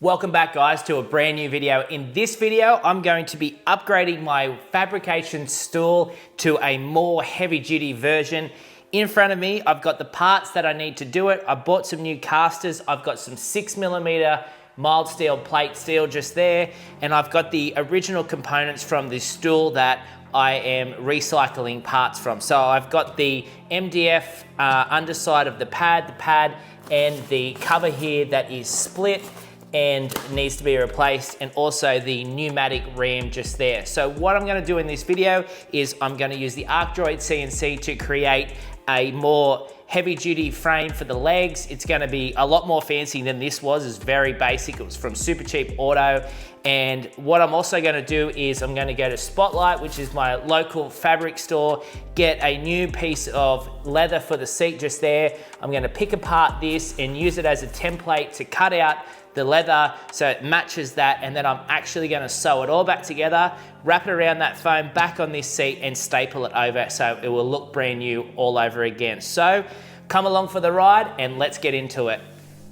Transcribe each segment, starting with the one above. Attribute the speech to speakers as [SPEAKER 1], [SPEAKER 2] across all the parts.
[SPEAKER 1] Welcome back guys to a brand new video. In this video, I'm going to be upgrading my fabrication stool to a more heavy duty version. In front of me, I've got the parts that I need to do it. I bought some new casters. I've got some 6mm mild steel plate steel just there. And I've got the original components from this stool that I am recycling parts from. So I've got the MDF underside of the pad and the cover here that is split and needs to be replaced, and also the pneumatic ram just there. So what I'm gonna do in this video is I'm gonna use the ARCDROID CNC to create a more heavy duty frame for the legs. It's gonna be a lot more fancy than this was. It's very basic. It was from Super Cheap Auto. And what I'm also gonna do is I'm gonna go to Spotlight, which is my local fabric store, get a new piece of leather for the seat just there. I'm gonna pick apart this and use it as a template to cut out the leather so it matches that, and then I'm actually gonna sew it all back together, wrap it around that foam back on this seat and staple it over so it will look brand new all over again. So come along for the ride and let's get into it.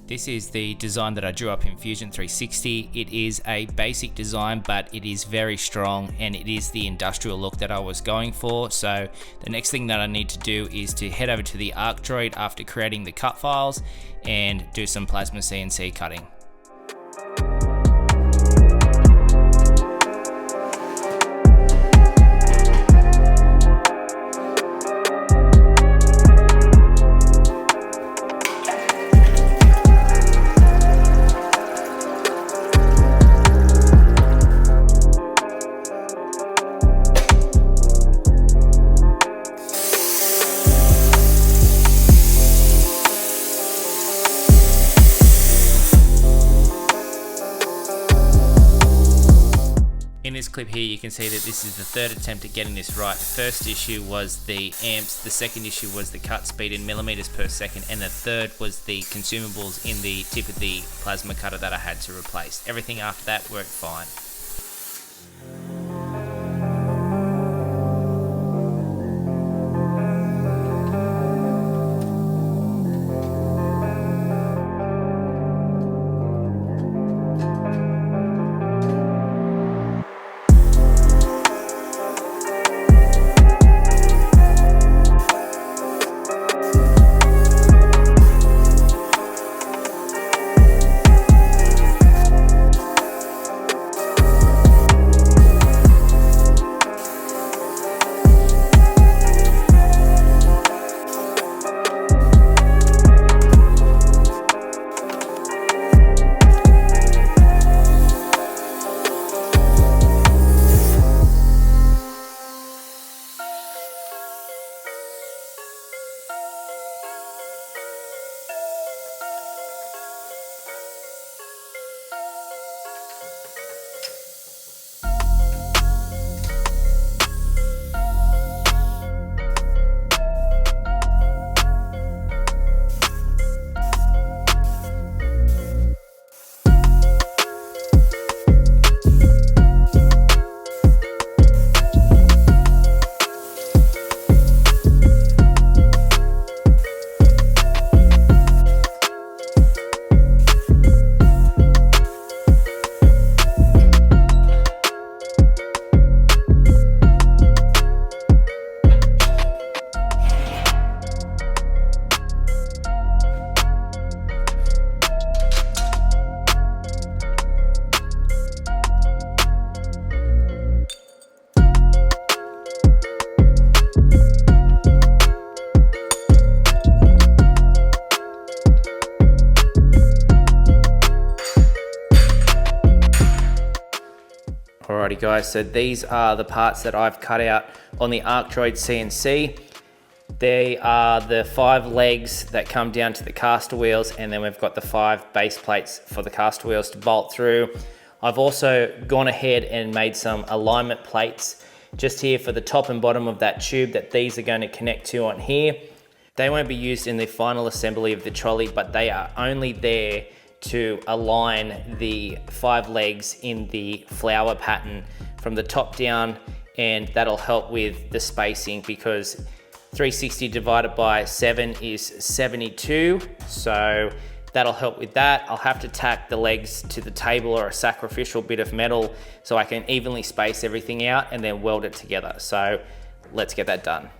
[SPEAKER 1] This is the design that I drew up in Fusion 360. It is a basic design, but it is very strong and it is the industrial look that I was going for. So the next thing that I need to do is to head over to the ARCDROID after creating the cut files and do some plasma CNC cutting. In this clip here, you can see that this is the third attempt at getting this right. The first issue was the amps, the second issue was the cut speed in millimeters per second, and the third was the consumables in the tip of the plasma cutter that I had to replace. Everything after that worked fine. Alrighty guys, so these are the parts that I've cut out on the ARCDROID CNC. They are the 5 legs that come down to the caster wheels, and then we've got the 5 base plates for the caster wheels to bolt through. I've also gone ahead and made some alignment plates just here for the top and bottom of that tube that these are going to connect to on here. They won't be used in the final assembly of the trolley, but they are only there to align the 5 legs in the flower pattern from the top down, and that'll help with the spacing because 360 divided by 7 is 72. So That'll help with that. I'll have to tack the legs to the table or a sacrificial bit of metal so I can evenly space everything out and then weld it together. So let's get that done.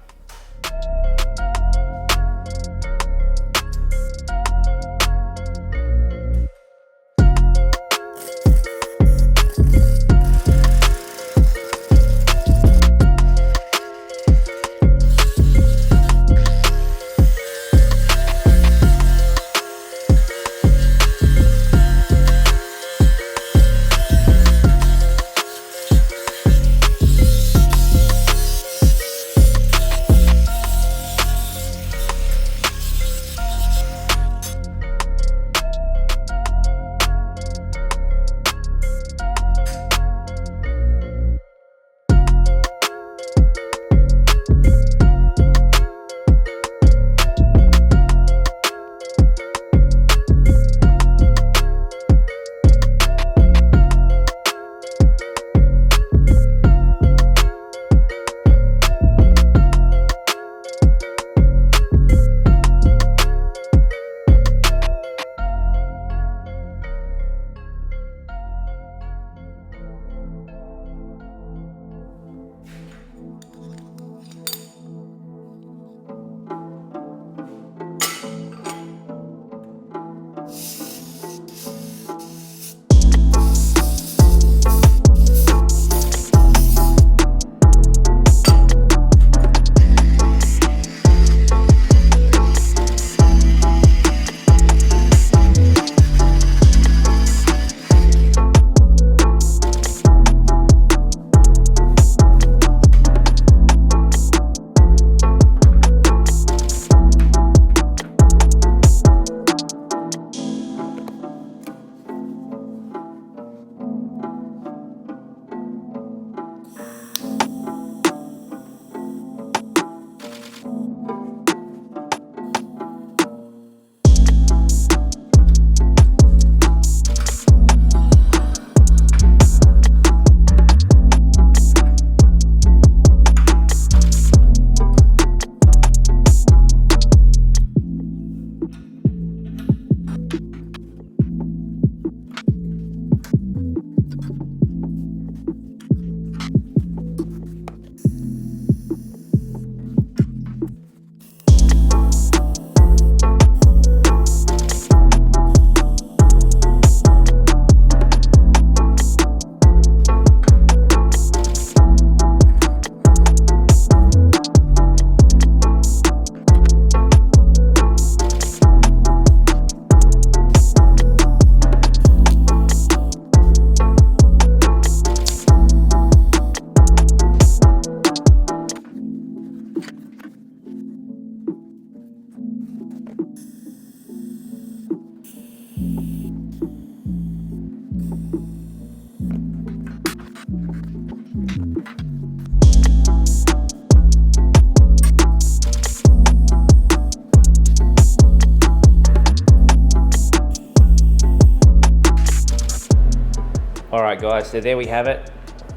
[SPEAKER 1] All right guys, so there we have it.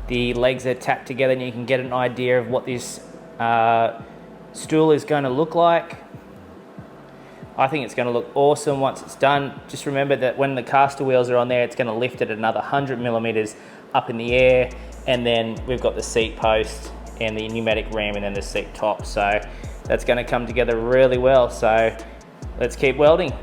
[SPEAKER 1] The legs are tacked together and you can get an idea of what this stool is going to look like. I think it's going to look awesome once it's done. Just remember that when the caster wheels are on there, it's going to lift it another 100 millimeters up in the air, and then we've got the seat post and the pneumatic ram and then the seat top. So that's going to come together really well. So let's keep welding.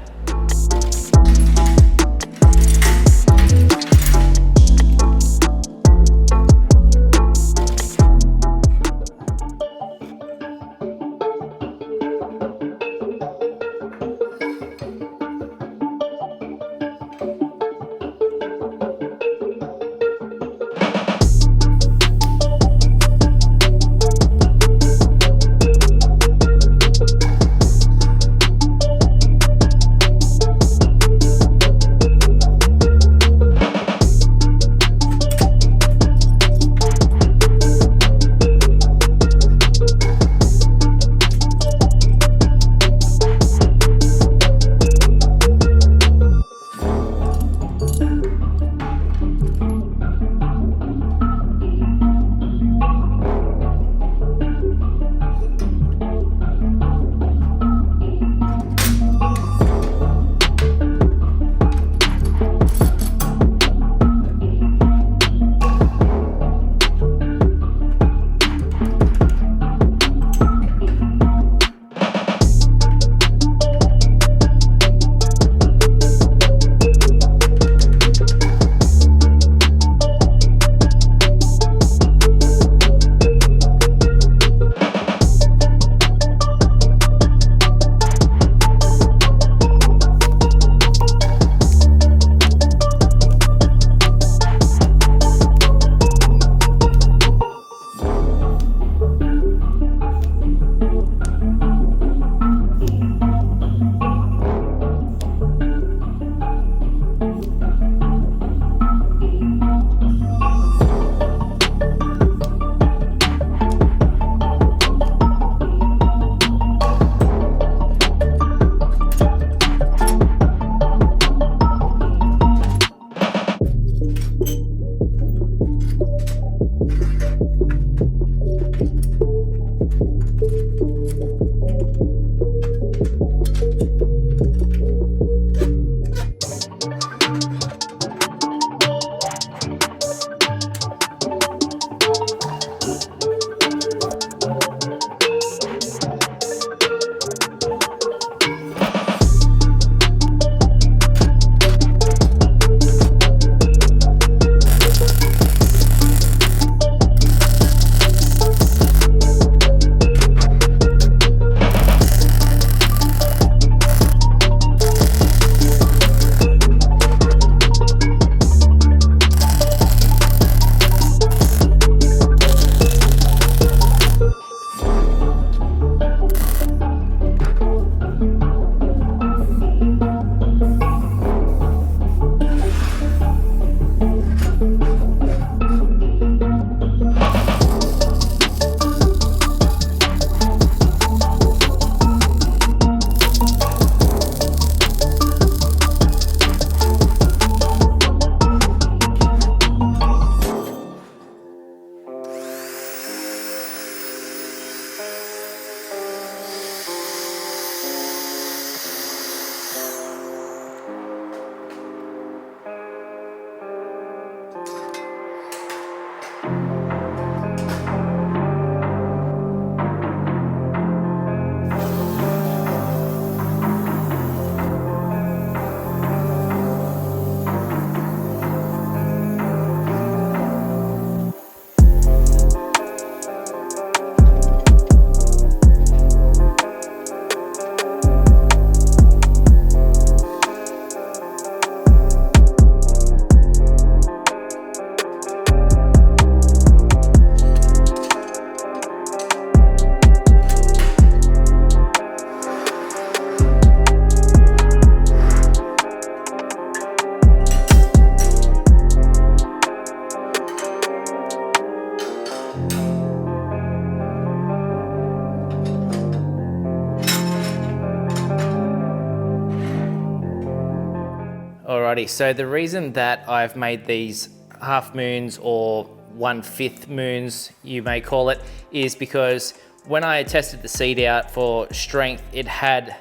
[SPEAKER 1] Alrighty, so the reason that I've made these half moons or 1/5 moons, you may call it, is because when I tested the seat out for strength, it had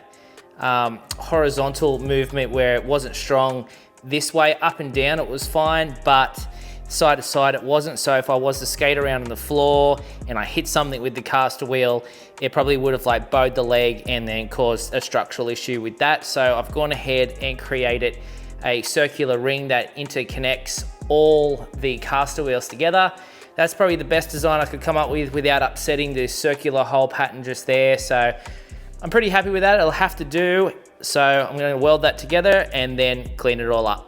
[SPEAKER 1] horizontal movement where it wasn't strong. This way, up and down, it was fine, but side to side it wasn't. So if I was to skate around on the floor and I hit something with the caster wheel, it probably would have like bowed the leg and then caused a structural issue with that. So I've gone ahead and created a circular ring that interconnects all the caster wheels together. That's probably the best design I could come up with without upsetting the circular hole pattern just there. So I'm pretty happy with that. It'll have to do. So I'm going to weld that together and then clean it all up.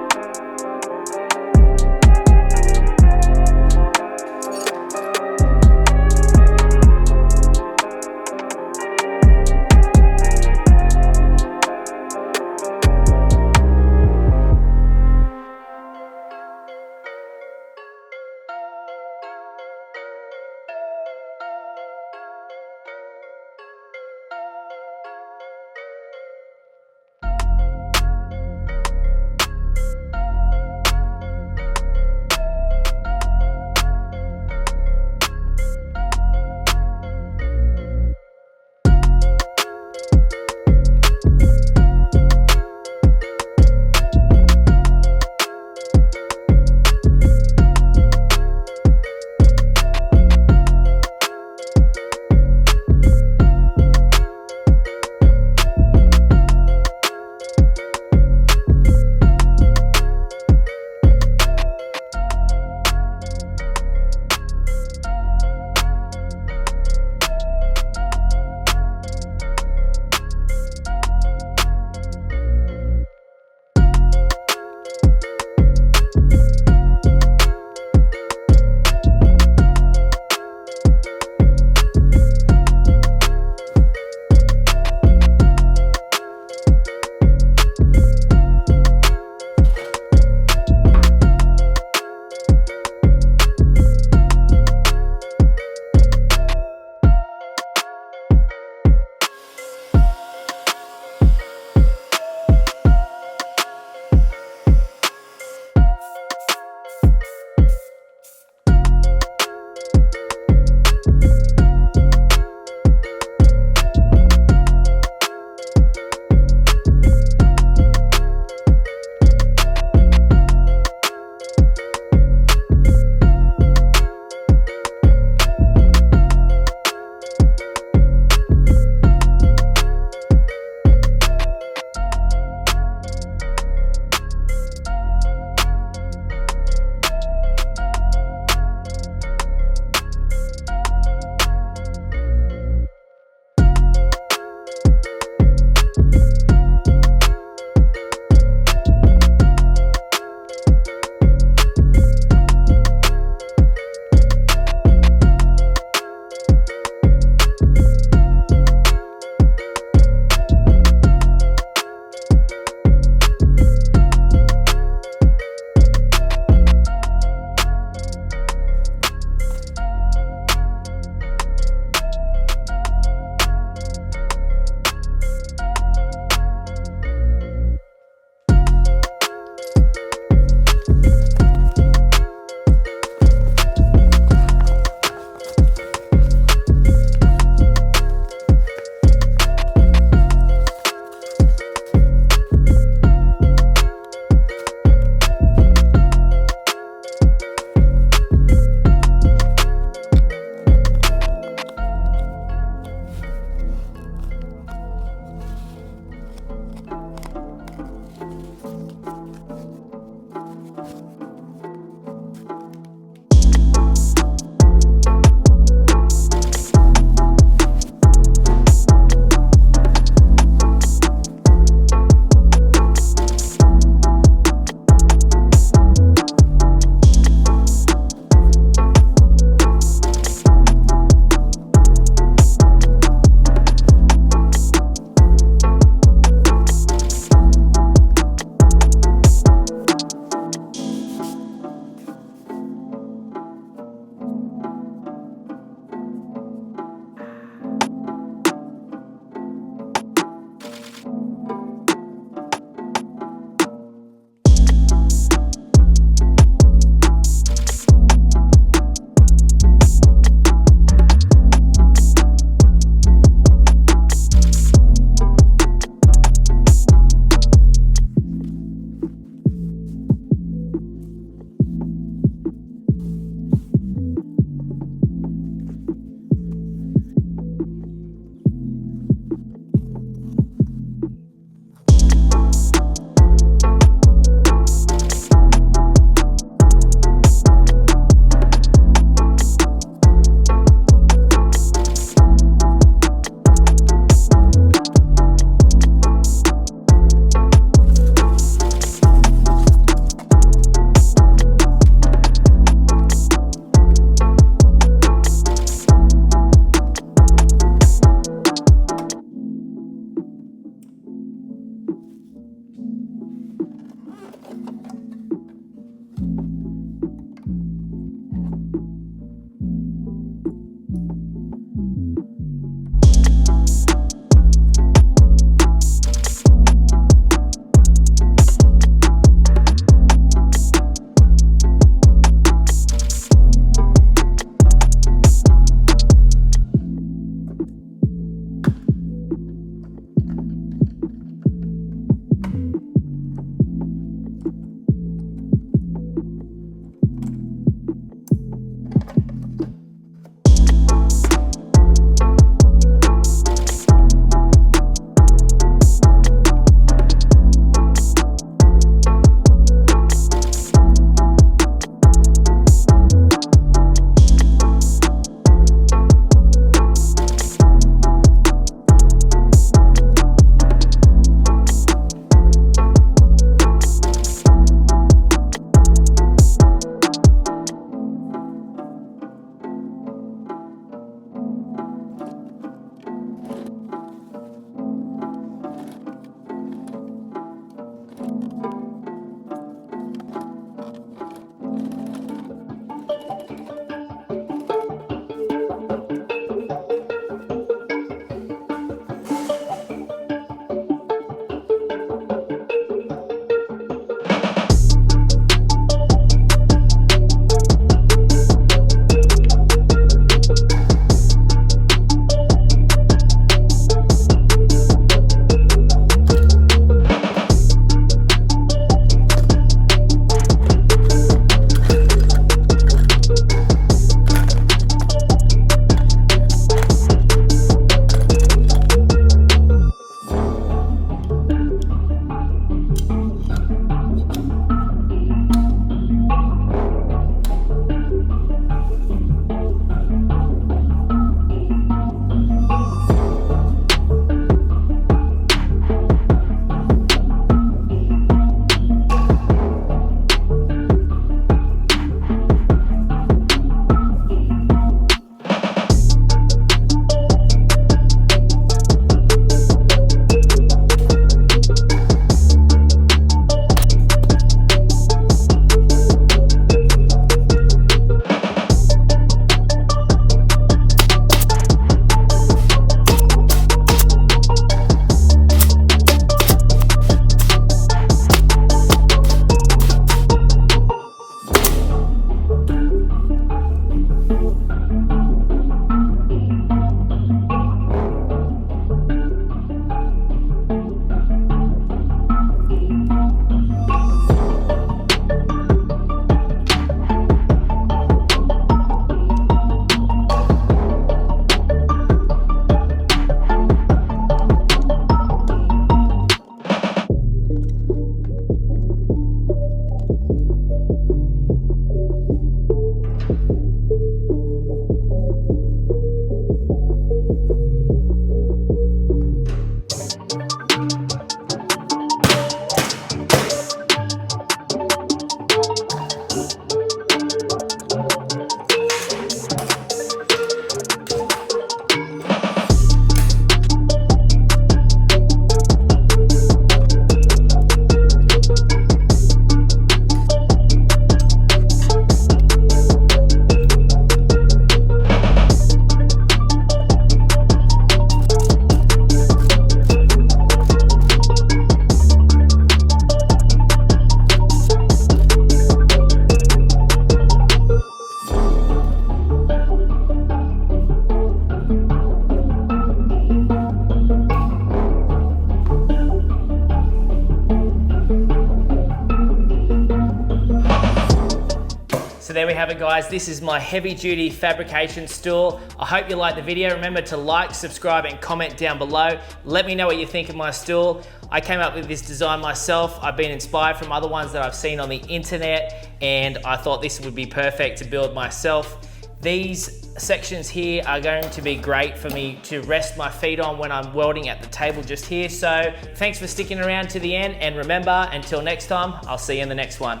[SPEAKER 1] So there we have it, guys. This is my heavy duty fabrication stool. I hope you liked the video. Remember to like, subscribe, and comment down below. Let me know what you think of my stool. I came up with this design myself. I've been inspired from other ones that I've seen on the internet, and I thought this would be perfect to build myself. These sections here are going to be great for me to rest my feet on when I'm welding at the table just here. So thanks for sticking around to the end, and remember, until next time, I'll see you in the next one.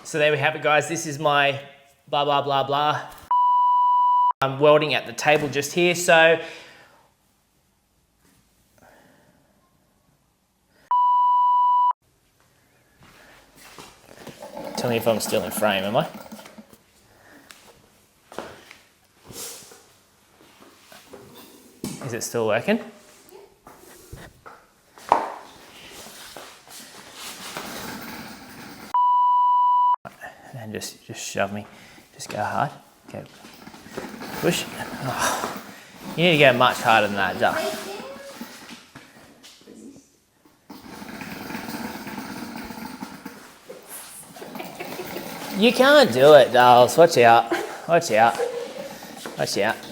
[SPEAKER 1] So there we have it, guys. This is my blah, blah, blah, blah. I'm welding at the table just here, so. Tell me if I'm still in frame, am I? Is it still working? And just shove me, just go hard, okay, push. Oh, you need to go much harder than that, duh. You can't do it, dolls, watch out, watch out, watch out.